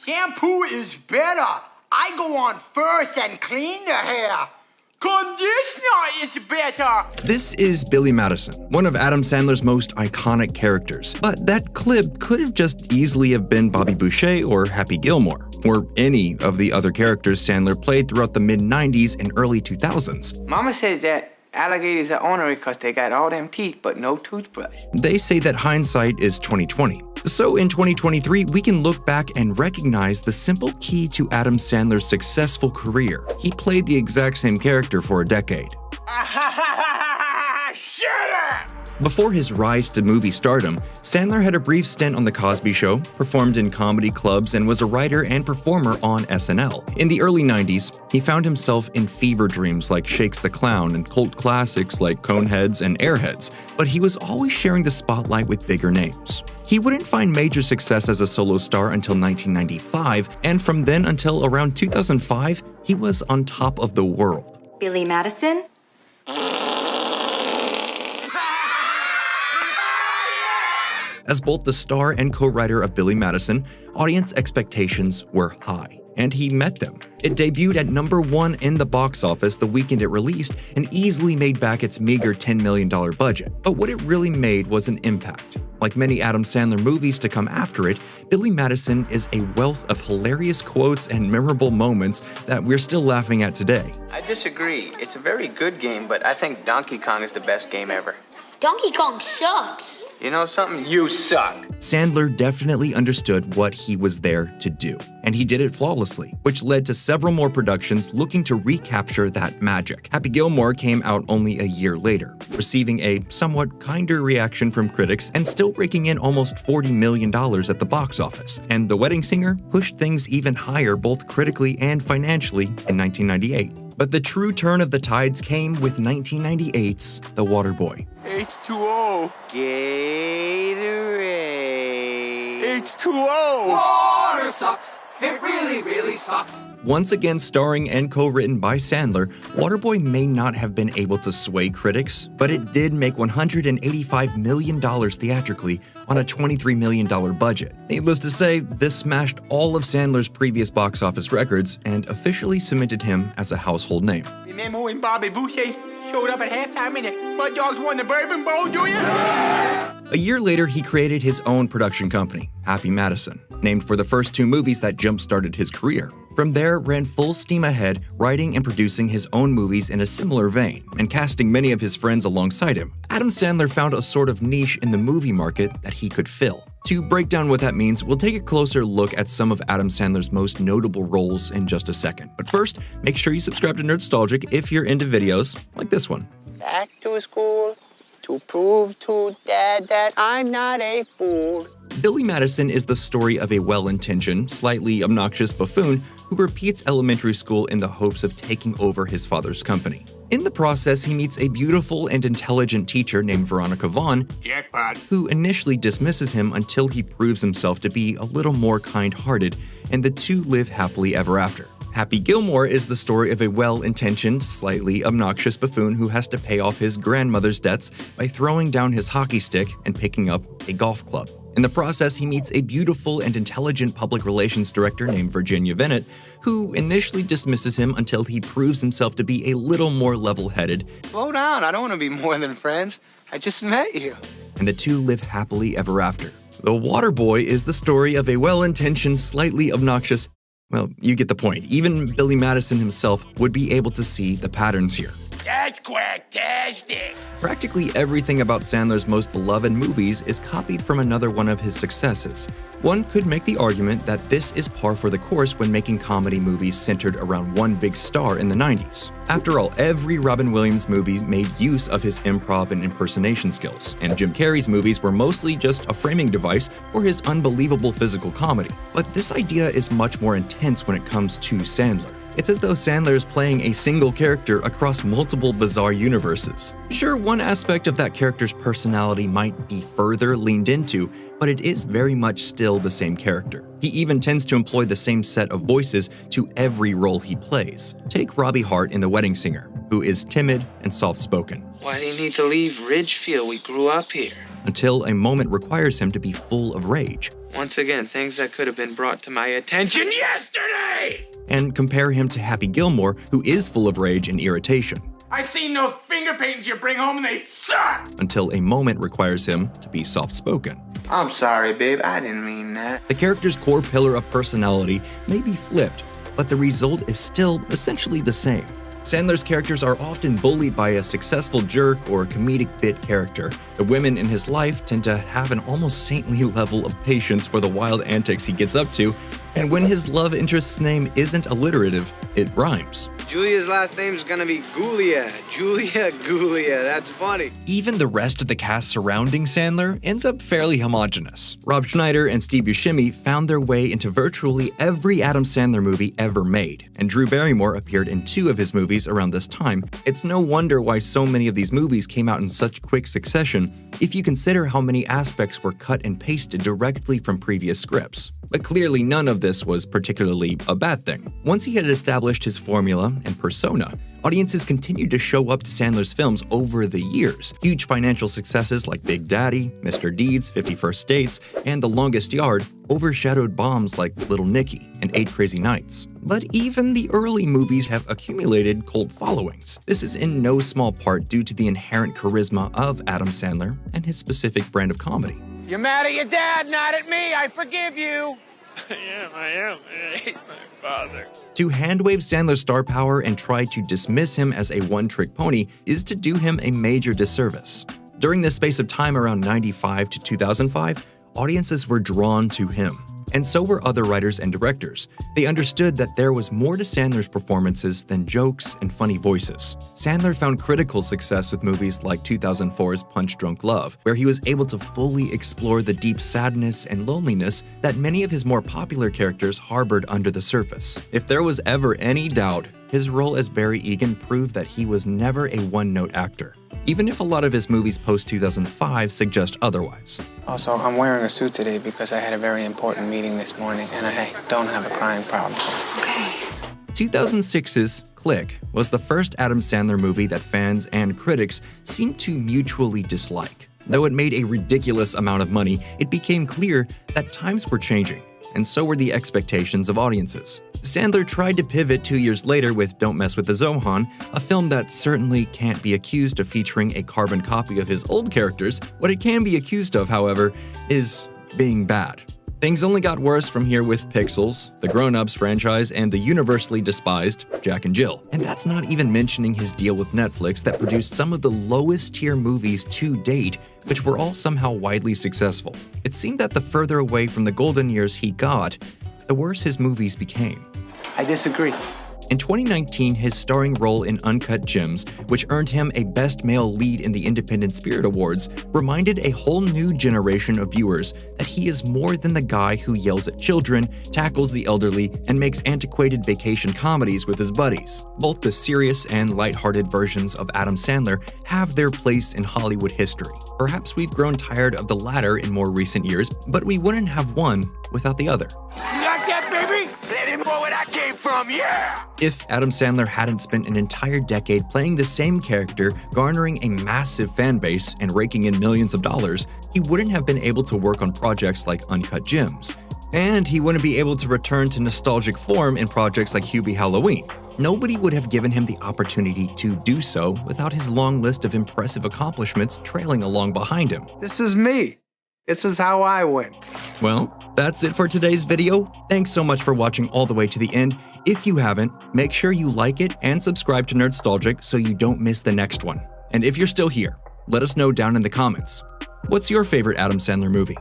Shampoo is better. I go on first and clean the hair. Conditioner is better. This is Billy Madison, one of Adam Sandler's most iconic characters. But that clip could have just easily have been Bobby Boucher or Happy Gilmore, or any of the other characters Sandler played throughout the mid-90s and early 2000s. Mama says that alligators are ornery because they got all them teeth but no toothbrush. They say that hindsight is 20/20. So in 2023, we can look back and recognize the simple key to Adam Sandler's successful career. He played the exact same character for a decade. Shut up! Before his rise to movie stardom, Sandler had a brief stint on The Cosby Show, performed in comedy clubs, and was a writer and performer on SNL. In the early 90s, he found himself in fever dreams like Shakes the Clown and cult classics like Coneheads and Airheads, but he was always sharing the spotlight with bigger names. He wouldn't find major success as a solo star until 1995, and from then until around 2005, he was on top of the world. Billy Madison? As both the star and co-writer of Billy Madison, audience expectations were high, and he met them. It debuted at #1 in the box office the weekend it released and easily made back its meager $10 million budget. But what it really made was an impact. Like many Adam Sandler movies to come after it, Billy Madison is a wealth of hilarious quotes and memorable moments that we're still laughing at today. I disagree. It's a very good game, but I think Donkey Kong is the best game ever. Donkey Kong sucks. You know something? You suck. Sandler definitely understood what he was there to do, and he did it flawlessly, which led to several more productions looking to recapture that magic. Happy Gilmore came out only a year later, receiving a somewhat kinder reaction from critics and still raking in almost $40 million at the box office. And The Wedding Singer pushed things even higher both critically and financially in 1998. But the true turn of the tides came with 1998's The Waterboy. H2O. Gatorade. H2O. Water sucks. It really, really sucks. Once again starring and co-written by Sandler, Waterboy may not have been able to sway critics, but it did make $185 million theatrically on a $23 million budget. Needless to say, this smashed all of Sandler's previous box office records and officially cemented him as a household name. Remember when Bobby Boucher showed up at halftime and the Mud Dogs won the Bourbon Bowl, do you? A year later, he created his own production company, Happy Madison, named for the first two movies that jump-started his career. From there, ran full steam ahead, writing and producing his own movies in a similar vein, and casting many of his friends alongside him. Adam Sandler found a sort of niche in the movie market that he could fill. To break down what that means, we'll take a closer look at some of Adam Sandler's most notable roles in just a second. But first, make sure you subscribe to Nerdstalgic if you're into videos like this one. Back to school to prove to Dad that I'm not a fool. Billy Madison is the story of a well-intentioned, slightly obnoxious buffoon who repeats elementary school in the hopes of taking over his father's company. In the process, he meets a beautiful and intelligent teacher named Veronica Vaughn, Jackpot. who initially dismisses him until he proves himself to be a little more kind-hearted, and the two live happily ever after. Happy Gilmore is the story of a well-intentioned, slightly obnoxious buffoon who has to pay off his grandmother's debts by throwing down his hockey stick and picking up a golf club. In the process, he meets a beautiful and intelligent public relations director named Virginia Bennett, who initially dismisses him until he proves himself to be a little more level-headed. Slow down. I don't want to be more than friends. I just met you. And the two live happily ever after. The Waterboy is the story of a well-intentioned, slightly obnoxious... Well, you get the point. Even Billy Madison himself would be able to see the patterns here. That's quacktastic. Practically everything about Sandler's most beloved movies is copied from another one of his successes. One could make the argument that this is par for the course when making comedy movies centered around one big star in the 90s. After all, every Robin Williams movie made use of his improv and impersonation skills, and Jim Carrey's movies were mostly just a framing device for his unbelievable physical comedy. But this idea is much more intense when it comes to Sandler. It's as though Sandler is playing a single character across multiple bizarre universes. Sure, one aspect of that character's personality might be further leaned into, but it is very much still the same character. He even tends to employ the same set of voices to every role he plays. Take Robbie Hart in The Wedding Singer, who is timid and soft-spoken. Why do you need to leave Ridgefield? We grew up here. Until a moment requires him to be full of rage. Once again, things that could have been brought to my attention yesterday! And compare him to Happy Gilmore, who is full of rage and irritation. I seen those finger paintings you bring home and they suck! Until a moment requires him to be soft-spoken. I'm sorry, babe. I didn't mean that. The character's core pillar of personality may be flipped, but the result is still essentially the same. Sandler's characters are often bullied by a successful jerk or comedic bit character. The women in his life tend to have an almost saintly level of patience for the wild antics he gets up to, and when his love interest's name isn't alliterative, it rhymes. Julia's last name's gonna be Gulia. Julia Gulia. That's funny. Even the rest of the cast surrounding Sandler ends up fairly homogenous. Rob Schneider and Steve Buscemi found their way into virtually every Adam Sandler movie ever made, and Drew Barrymore appeared in 2 of his movies around this time. It's no wonder why so many of these movies came out in such quick succession if you consider how many aspects were cut and pasted directly from previous scripts. But clearly none of this was particularly a bad thing. Once he had established his formula and persona, audiences continued to show up to Sandler's films over the years. Huge financial successes like Big Daddy, Mr. Deeds, 51st Dates, and The Longest Yard overshadowed bombs like Little Nicky and 8 Crazy Nights. But even the early movies have accumulated cult followings. This is in no small part due to the inherent charisma of Adam Sandler and his specific brand of comedy. You're mad at your dad, not at me. I forgive you. I am. I hate my father. To handwave Sandler's star power and try to dismiss him as a one-trick pony is to do him a major disservice. During this space of time around 95 to 2005, audiences were drawn to him. And so were other writers and directors. They understood that there was more to Sandler's performances than jokes and funny voices. Sandler found critical success with movies like 2004's Punch Drunk Love, where he was able to fully explore the deep sadness and loneliness that many of his more popular characters harbored under the surface. If there was ever any doubt, his role as Barry Egan proved that he was never a one-note actor, even if a lot of his movies post-2005 suggest otherwise. Also, I'm wearing a suit today because I had a very important meeting this morning and I don't have a crying problem. Okay. 2006's Click was the first Adam Sandler movie that fans and critics seemed to mutually dislike. Though it made a ridiculous amount of money, it became clear that times were changing, and so were the expectations of audiences. Sandler tried to pivot 2 years later with Don't Mess with the Zohan, a film that certainly can't be accused of featuring a carbon copy of his old characters. What it can be accused of, however, is being bad. Things only got worse from here with Pixels, the Grown Ups franchise, and the universally despised Jack and Jill. And that's not even mentioning his deal with Netflix that produced some of the lowest tier movies to date, which were all somehow widely successful. It seemed that the further away from the golden years he got, the worse his movies became. I disagree. In 2019, his starring role in Uncut Gems, which earned him a Best Male Lead in the Independent Spirit Awards, reminded a whole new generation of viewers that he is more than the guy who yells at children, tackles the elderly, and makes antiquated vacation comedies with his buddies. Both the serious and lighthearted versions of Adam Sandler have their place in Hollywood history. Perhaps we've grown tired of the latter in more recent years, but we wouldn't have one without the other. You like that, baby? Let him know where that came from, yeah! If Adam Sandler hadn't spent an entire decade playing the same character, garnering a massive fan base and raking in millions of dollars, he wouldn't have been able to work on projects like Uncut Gems. And he wouldn't be able to return to nostalgic form in projects like Hubie Halloween. Nobody would have given him the opportunity to do so without his long list of impressive accomplishments trailing along behind him. This is me. This is how I win. Well, that's it for today's video. Thanks so much for watching all the way to the end. If you haven't, make sure you like it and subscribe to Nerdstalgic so you don't miss the next one. And if you're still here, let us know down in the comments. What's your favorite Adam Sandler movie?